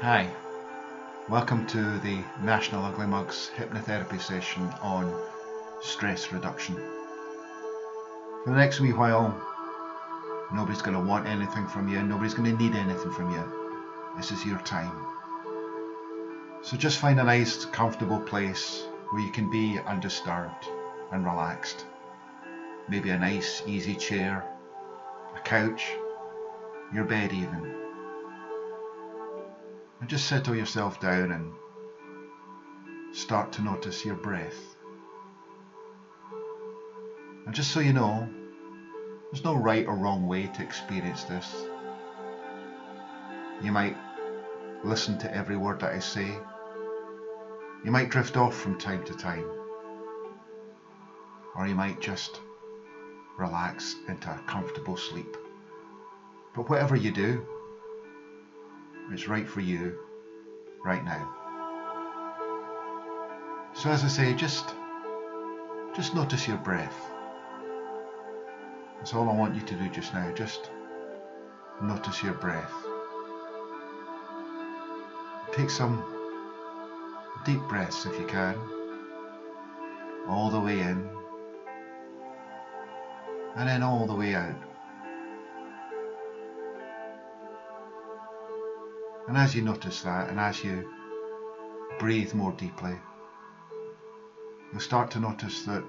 Hi, welcome to the National Ugly Mugs hypnotherapy session on stress reduction. For the next wee while, nobody's going to want anything from you, nobody's going to need anything from you. This is your time. So just find a nice, comfortable place where you can be undisturbed and relaxed. Maybe a nice, easy chair, a couch, your bed even. And just settle yourself down and start to notice your breath. And just so you know, there's no right or wrong way to experience this. You might listen to every word that I say. You might drift off from time to time. Or you might just relax into a comfortable sleep. But whatever you do, it's right for you right now. So as I say, just notice your breath. That's all I want you to do just now. Just notice your breath. Take some deep breaths if you can, all the way in and then all the way out. And as you notice that, and as you breathe more deeply, you'll start to notice that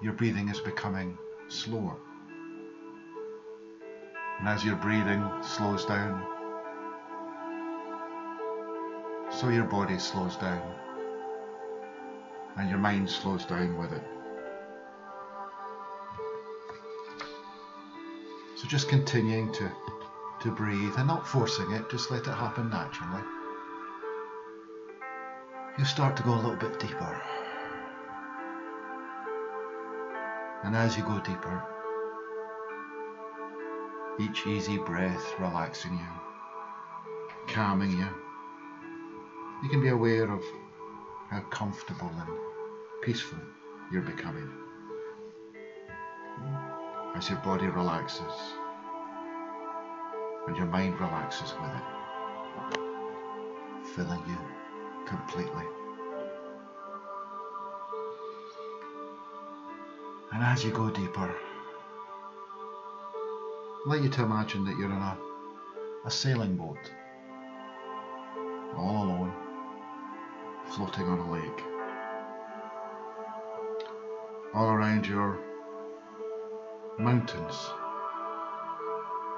your breathing is becoming slower. And as your breathing slows down, so your body slows down and your mind slows down with it. So just continuing to breathe and not forcing it, just let it happen naturally. You'll start to go a little bit deeper. And as you go deeper, each easy breath relaxing you, calming you, you can be aware of how comfortable and peaceful you're becoming as your body relaxes and your mind relaxes with it, filling you completely. And as you go deeper, I'd like you to imagine that you're in a sailing boat, all alone, floating on a lake. All around your mountains,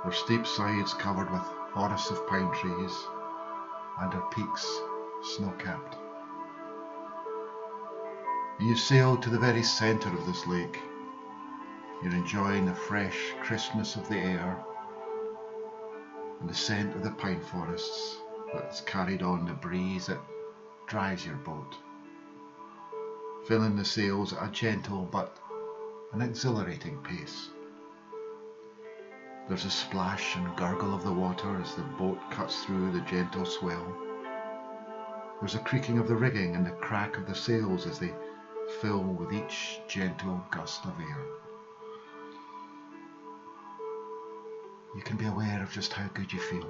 their steep sides covered with forests of pine trees and their peaks snow-capped. And you sail to the very centre of this lake. You're enjoying the fresh crispness of the air and the scent of the pine forests that's carried on the breeze that drives your boat, filling the sails at a gentle but an exhilarating pace. There's a splash and gurgle of the water as the boat cuts through the gentle swell. There's a creaking of the rigging and the crack of the sails as they fill with each gentle gust of air. You can be aware of just how good you feel.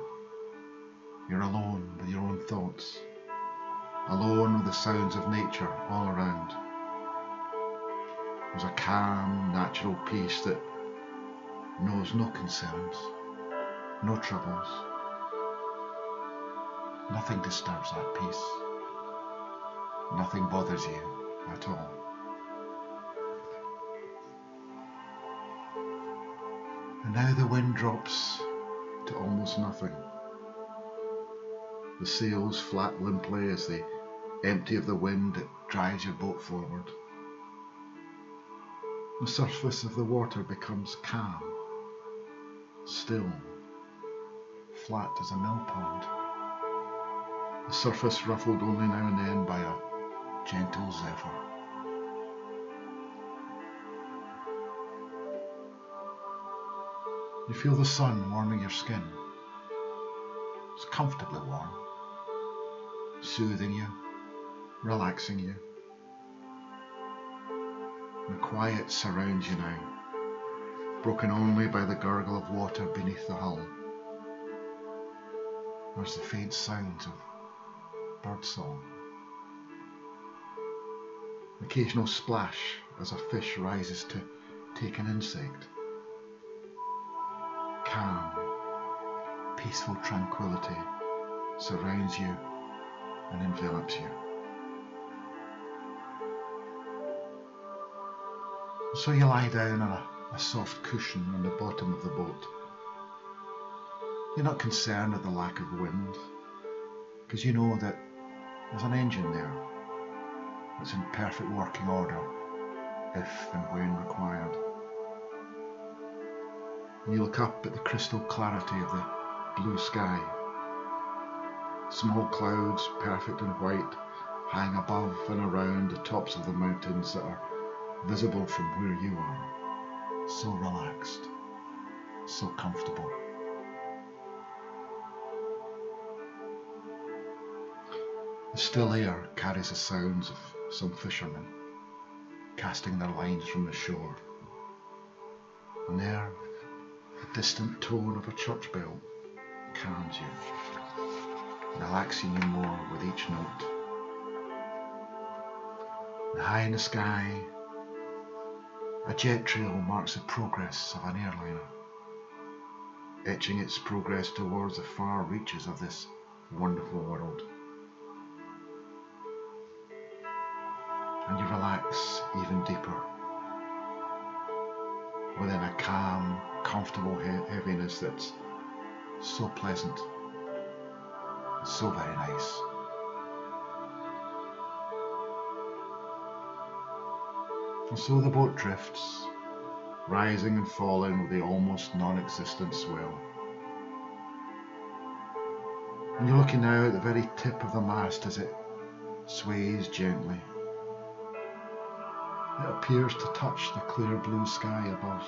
You're alone with your own thoughts, alone with the sounds of nature all around. There's a calm, natural peace that knows no concerns, no troubles. Nothing disturbs that peace. Nothing bothers you at all. And now the wind drops to almost nothing. The sails flap limply as they empty of the wind that drives your boat forward. The surface of the water becomes calm, still, flat as a mill pond. The surface ruffled only now and then by a gentle zephyr. You feel the sun warming your skin. It's comfortably warm, soothing you, relaxing you. The quiet surrounds you now, broken only by the gurgle of water beneath the hull. There's the faint sounds of birdsong, occasional splash as a fish rises to take an insect. Calm, peaceful tranquility surrounds you and envelops you. So you lie down on a soft cushion on the bottom of the boat. You're not concerned at the lack of wind, because you know that there's an engine there that's in perfect working order if and when required. And you look up at the crystal clarity of the blue sky. Small clouds, perfect and white, hang above and around the tops of the mountains that are visible from where you are. So relaxed, so comfortable. The still air carries the sounds of some fishermen casting their lines from the shore. And there, the distant tone of a church bell calms you, relaxing you more with each note. And high in the sky, a jet trail marks the progress of an airliner, etching its progress towards the far reaches of this wonderful world. And you relax even deeper within a calm, comfortable heaviness that's so pleasant, so very nice. And so the boat drifts, rising and falling with the almost non-existent swell. And you're looking now at the very tip of the mast as it sways gently. It appears to touch the clear blue sky above.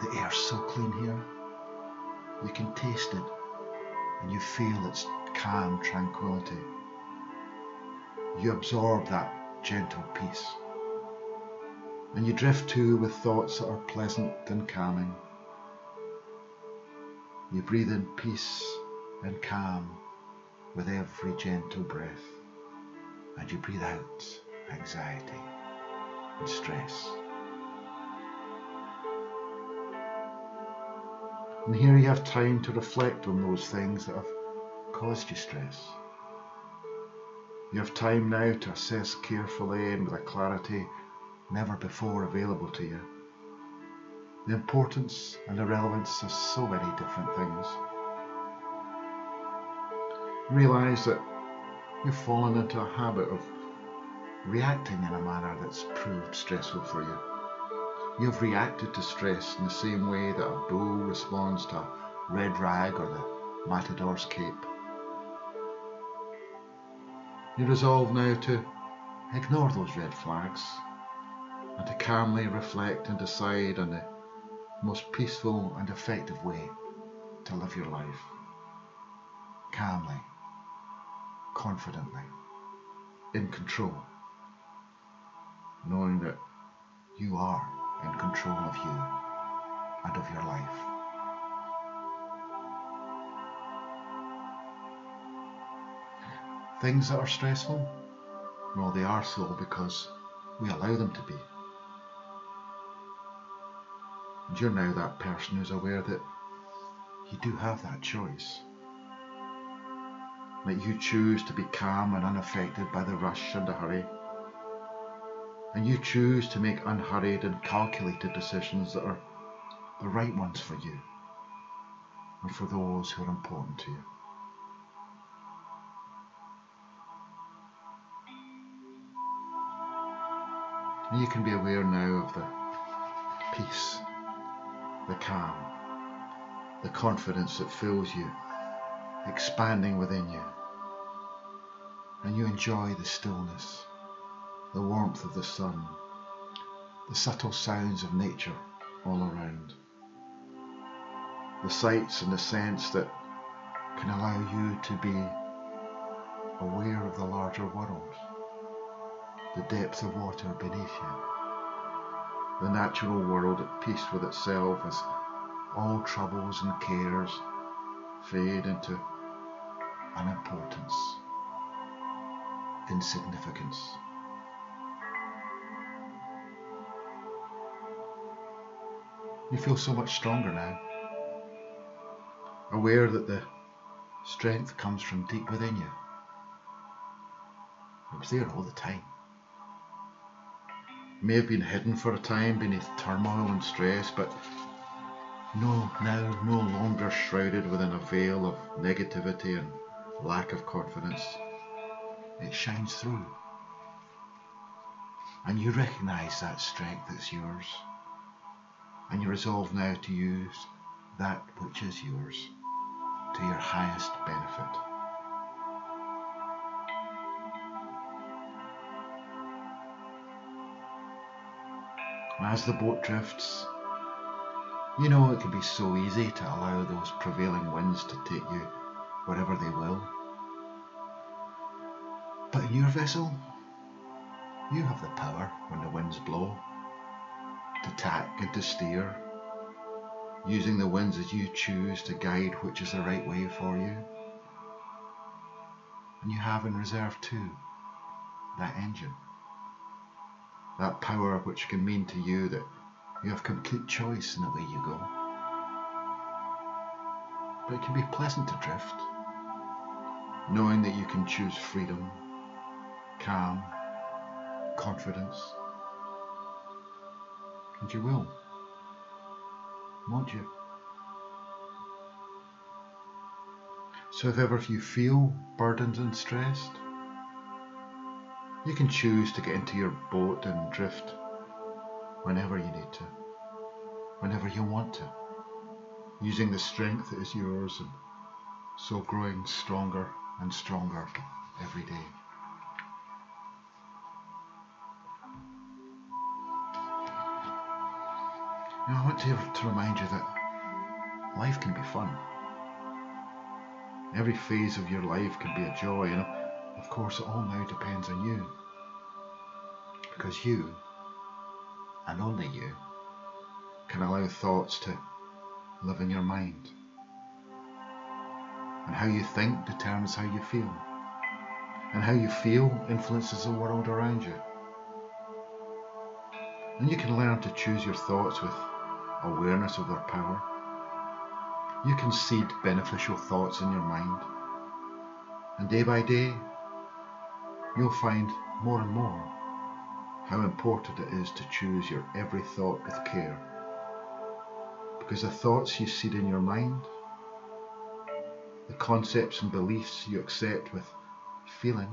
The air's so clean here, you can taste it and you feel its calm tranquility. You absorb that gentle peace, and you drift too with thoughts that are pleasant and calming. You breathe in peace and calm with every gentle breath, and you breathe out anxiety and stress. And here you have time to reflect on those things that have caused you stress. You have time now to assess carefully and with a clarity never before available to you the importance and the relevance of so many different things. Realise that you've fallen into a habit of reacting in a manner that's proved stressful for you. You've reacted to stress in the same way that a bull responds to a red rag or the matador's cape. You resolve now to ignore those red flags and to calmly reflect and decide on the most peaceful and effective way to live your life. Calmly, confidently, in control, knowing that you are in control of you and of your life. Things that are stressful, well, they are so because we allow them to be. And you're now that person who's aware that you do have that choice. That you choose to be calm and unaffected by the rush and the hurry. And you choose to make unhurried and calculated decisions that are the right ones for you and for those who are important to you. And you can be aware now of the peace, the calm, the confidence that fills you, expanding within you. And you enjoy the stillness, the warmth of the sun, the subtle sounds of nature all around, the sights and the scents that can allow you to be aware of the larger world, the depth of water beneath you, the natural world at peace with itself as all troubles and cares fade into unimportance, insignificance. You feel so much stronger now, aware that the strength comes from deep within you. It was there all the time. It may have been hidden for a time beneath turmoil and stress, but now no longer shrouded within a veil of negativity and lack of confidence. It shines through. And you recognise that strength that's yours. And you resolve now to use that which is yours to your highest benefit. As the boat drifts, you know it can be so easy to allow those prevailing winds to take you wherever they will. But in your vessel, you have the power when the winds blow to tack and to steer, using the winds as you choose to guide which is the right way for you. And you have in reserve too that engine, that power which can mean to you that you have complete choice in the way you go. But it can be pleasant to drift, knowing that you can choose freedom, calm, confidence. And you will, won't you? So if ever you feel burdened and stressed, you can choose to get into your boat and drift whenever you need to, whenever you want to, using the strength that is yours and so growing stronger and stronger every day. Now I want to remind you that life can be fun. Every phase of your life can be a joy, and of course it all now depends on you. Because you, and only you, can allow thoughts to live in your mind. And how you think determines how you feel. And how you feel influences the world around you. And you can learn to choose your thoughts with awareness of their power. You can seed beneficial thoughts in your mind. And day by day, you'll find more and more how important it is to choose your every thought with care. Because the thoughts you seed in your mind, the concepts and beliefs you accept with feeling,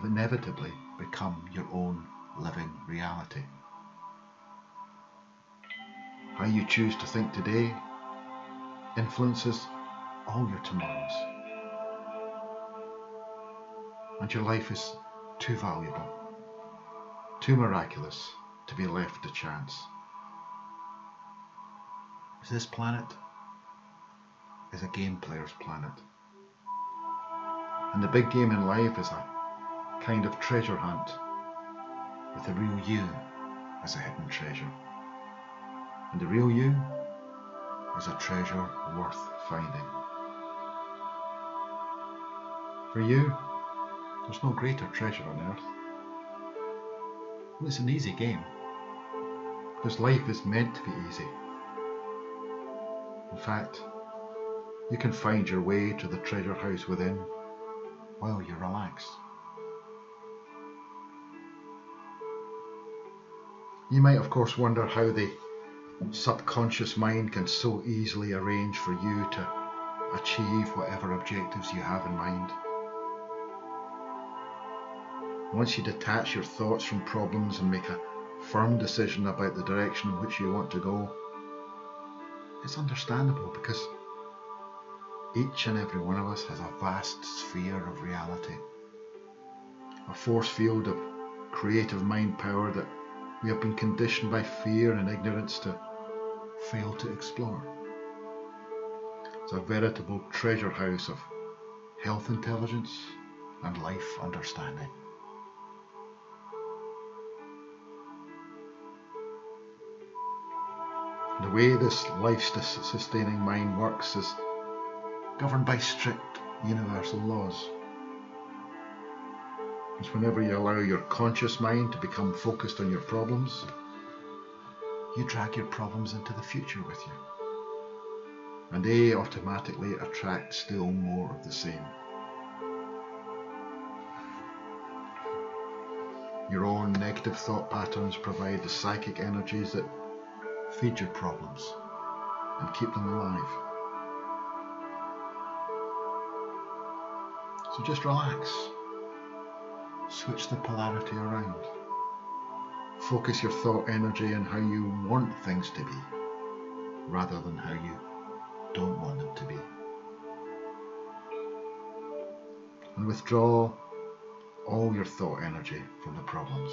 inevitably become your own living reality. How you choose to think today influences all your tomorrows. And your life is too valuable, too miraculous to be left to chance. This planet is a game player's planet. And the big game in life is a kind of treasure hunt with the real you as a hidden treasure. And the real you is a treasure worth finding. For you, there's no greater treasure on earth. And it's an easy game, because life is meant to be easy. In fact, you can find your way to the treasure house within while you relax. You might of course wonder how the subconscious mind can so easily arrange for you to achieve whatever objectives you have in mind. Once you detach your thoughts from problems and make a firm decision about the direction in which you want to go, it's understandable, because each and every one of us has a vast sphere of reality, a force field of creative mind power that we have been conditioned by fear and ignorance to fail to explore. It's a veritable treasure house of health intelligence and life understanding. The way this life-sustaining mind works is governed by strict universal laws. It's whenever you allow your conscious mind to become focused on your problems, you drag your problems into the future with you, and they automatically attract still more of the same. Your own negative thought patterns provide the psychic energies that feed your problems and keep them alive. So just relax. Switch the polarity around. Focus your thought energy on how you want things to be, rather than how you don't want them to be. And withdraw all your thought energy from the problems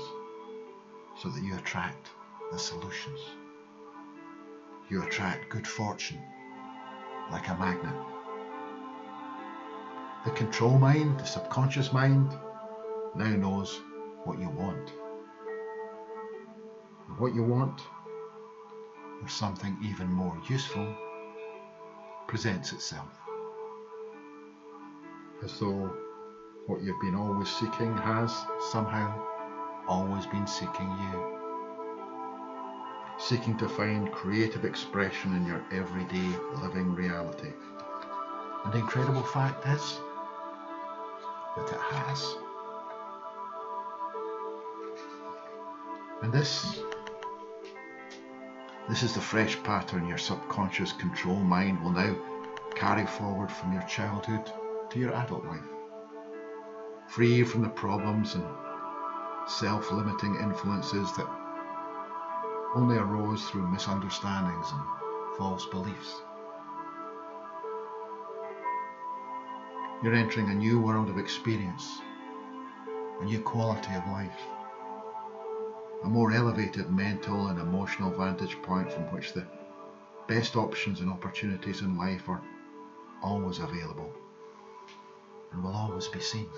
so that you attract the solutions. You attract good fortune like a magnet. The control mind, the subconscious mind, now knows what you want. And what you want, or something even more useful, presents itself. As though what you've been always seeking has somehow always been seeking you. Seeking to find creative expression in your everyday living reality. And the incredible fact is that it has. And this is the fresh pattern your subconscious control mind will now carry forward from your childhood to your adult life. Free from the problems and self-limiting influences that only arose through misunderstandings and false beliefs. You're entering a new world of experience, a new quality of life, a more elevated mental and emotional vantage point from which the best options and opportunities in life are always available and will always be seen.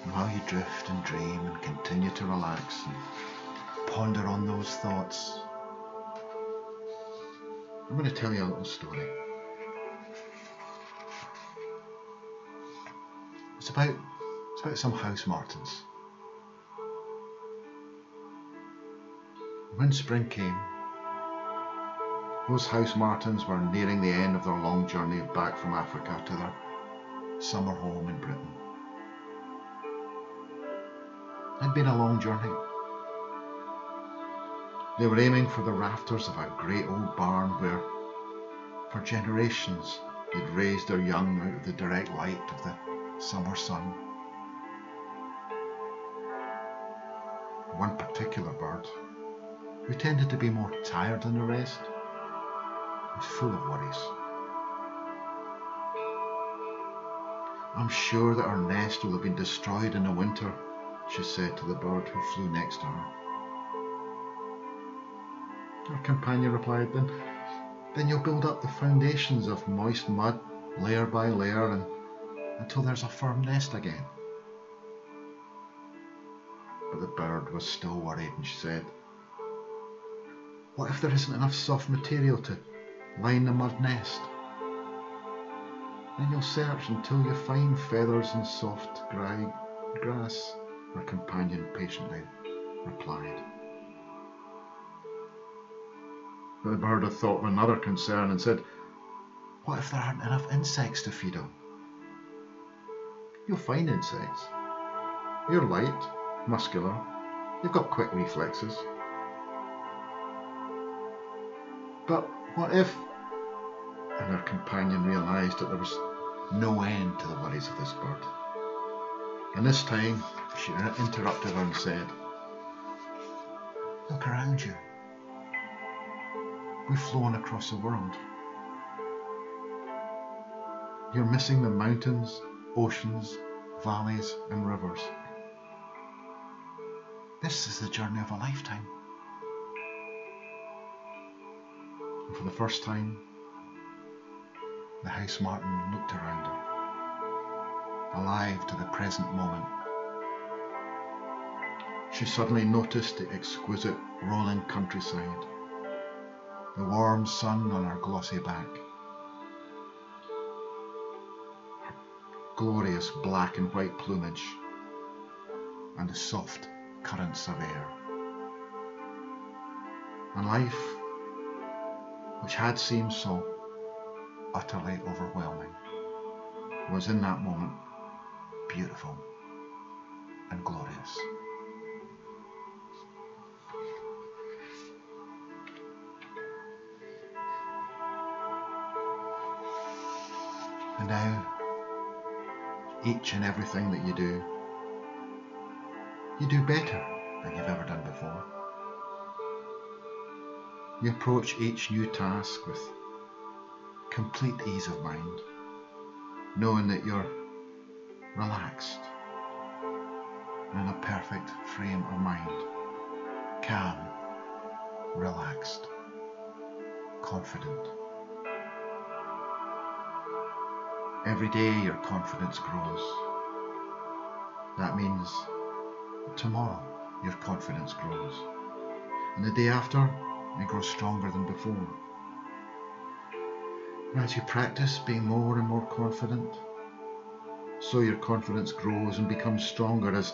And while you drift and dream and continue to relax and ponder on those thoughts, I'm going to tell you a little story. It's about some house martins. When spring came, those house martins were nearing the end of their long journey back from Africa to their summer home in Britain. It had been a long journey. They were aiming for the rafters of a great old barn where, for generations, they'd raised their young out of the direct light of the summer sun. One particular bird, who tended to be more tired than the rest, was full of worries. "I'm sure that our nest will have been destroyed in the winter," she said to the bird who flew next to her. Her companion replied, Then you'll build up the foundations of moist mud, layer by layer, until there's a firm nest again." But the bird was still worried, and she said, "What if there isn't enough soft material to line the mud nest?" "Then you'll search until you find feathers and soft grass," her companion patiently replied. But the bird had thought of another concern and said, "What if there aren't enough insects to feed on?" "You'll find insects. You're light, muscular, you've got quick reflexes." "But what if..." And her companion realised that there was no end to the worries of this bird. And this time she interrupted her and said, "Look around you. We've flown across the world. You're missing the mountains, oceans, valleys and rivers. This is the journey of a lifetime." And for the first time, the house martin looked around her, alive to the present moment. She suddenly noticed the exquisite rolling countryside, the warm sun on her glossy back, glorious black and white plumage, and the soft currents of air. And life, which had seemed so utterly overwhelming, was in that moment beautiful and glorious. And now, each and everything that you do better than you've ever done before. You approach each new task with complete ease of mind, knowing that you're relaxed and in a perfect frame of mind, calm, relaxed, confident. Every day your confidence grows. That means tomorrow your confidence grows, and the day after it grows stronger than before. And as you practice being more and more confident, so your confidence grows and becomes stronger as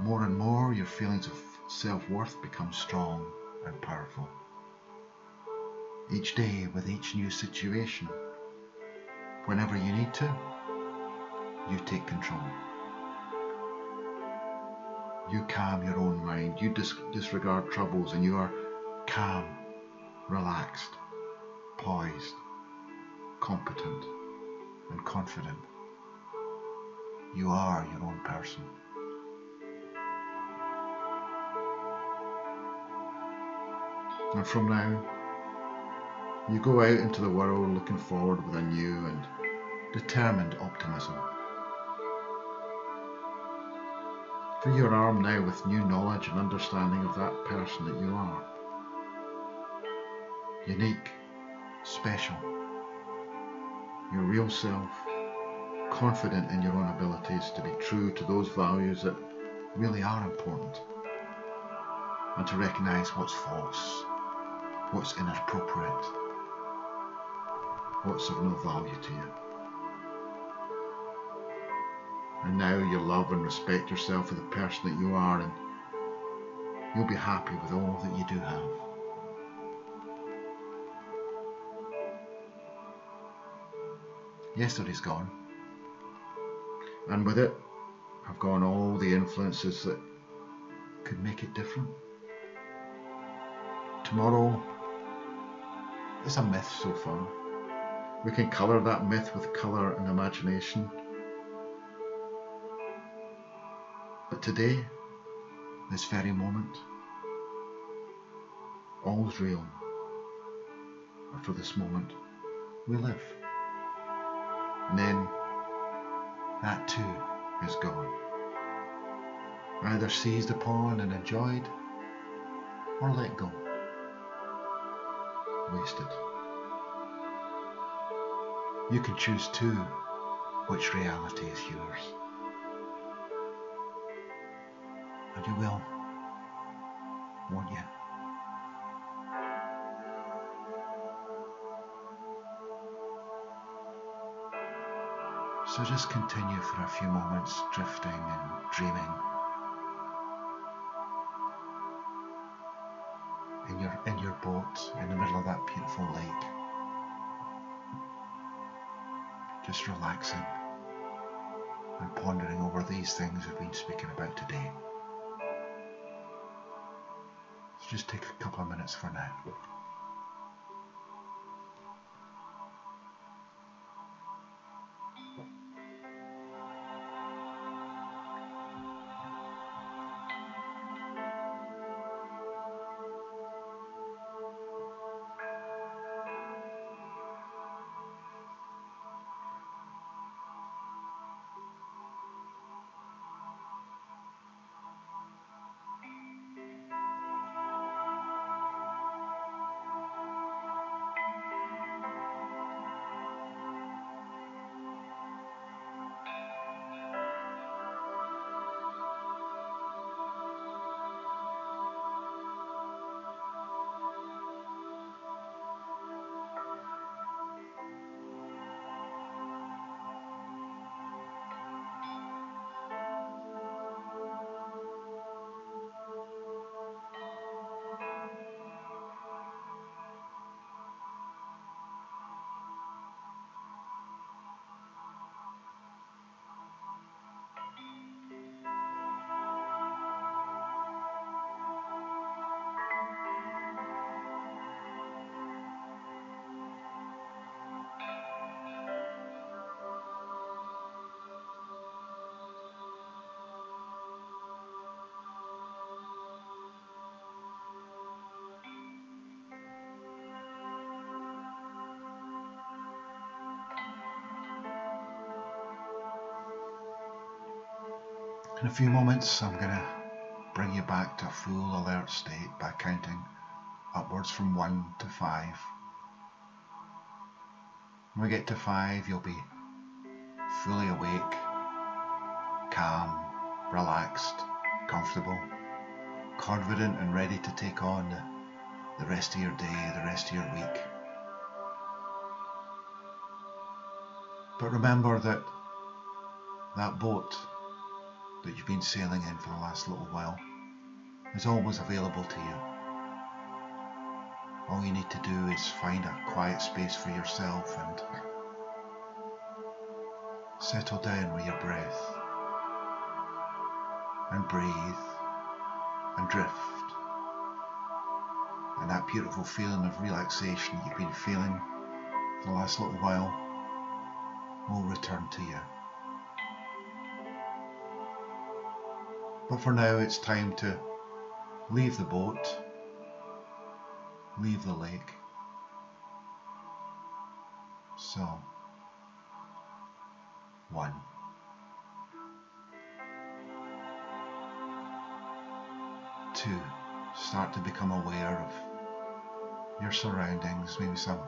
more and more your feelings of self-worth become strong and powerful. Each day with each new situation, whenever you need to, you take control. You calm your own mind, you disregard troubles, and you are calm, relaxed, poised, competent, and confident. You are your own person. And from now, you go out into the world looking forward with a new and determined optimism. Fill your arm now with new knowledge and understanding of that person that you are. Unique, special, your real self, confident in your own abilities to be true to those values that really are important, and to recognise what's false, what's inappropriate, what's of no value to you. And now you love and respect yourself for the person that you are, and you'll be happy with all that you do have. Yesterday's gone, and with it have gone all the influences that could make it different. Tomorrow is a myth so far. We can colour that myth with colour and imagination. But today, this very moment, all's real. And for this moment, we live. And then, that too is gone. Either seized upon and enjoyed, or let go. Wasted. You can choose too which reality is yours. And you will, won't you? So just continue for a few moments drifting and dreaming in your boat in the middle of that beautiful lake. Just relaxing and pondering over these things we've been speaking about today. So just take a couple of minutes for now. In a few moments I'm going to bring you back to a full alert state by counting upwards from 1 to 5. When we get to 5, you'll be fully awake, calm, relaxed, comfortable, confident and ready to take on the rest of your day, the rest of your week. But remember that that boat that you've been sailing in for the last little while is always available to you. All you need to do is find a quiet space for yourself and settle down with your breath and breathe and drift. And that beautiful feeling of relaxation that you've been feeling for the last little while will return to you. But for now it's time to leave the boat, leave the lake. So, 1. 2. Start to become aware of your surroundings, maybe some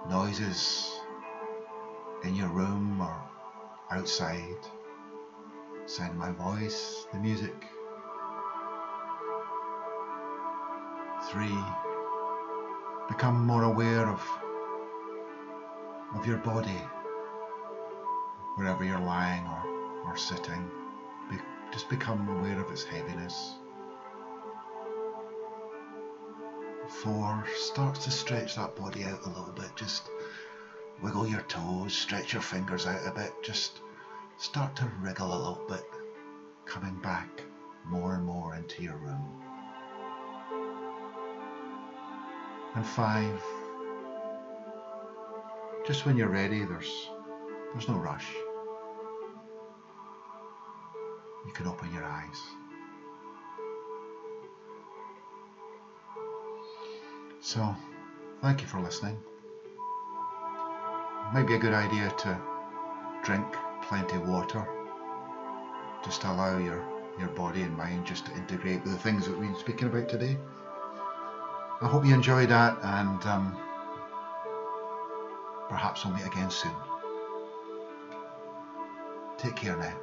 noises in your room or outside, sound of my voice, the music. 3. Become more aware of your body, wherever you're lying or sitting. Just become aware of its heaviness. 4. Start to stretch that body out a little bit. Just wiggle your toes, stretch your fingers out a bit. Just start to wriggle a little bit, coming back more and more into your room. And 5. Just when you're ready, there's no rush. You can open your eyes. So, thank you for listening. It might be a good idea to drink plenty of water, just to allow your body and mind just to integrate with the things that we've been speaking about today. I hope you enjoyed that, and perhaps we'll meet again soon. Take care now.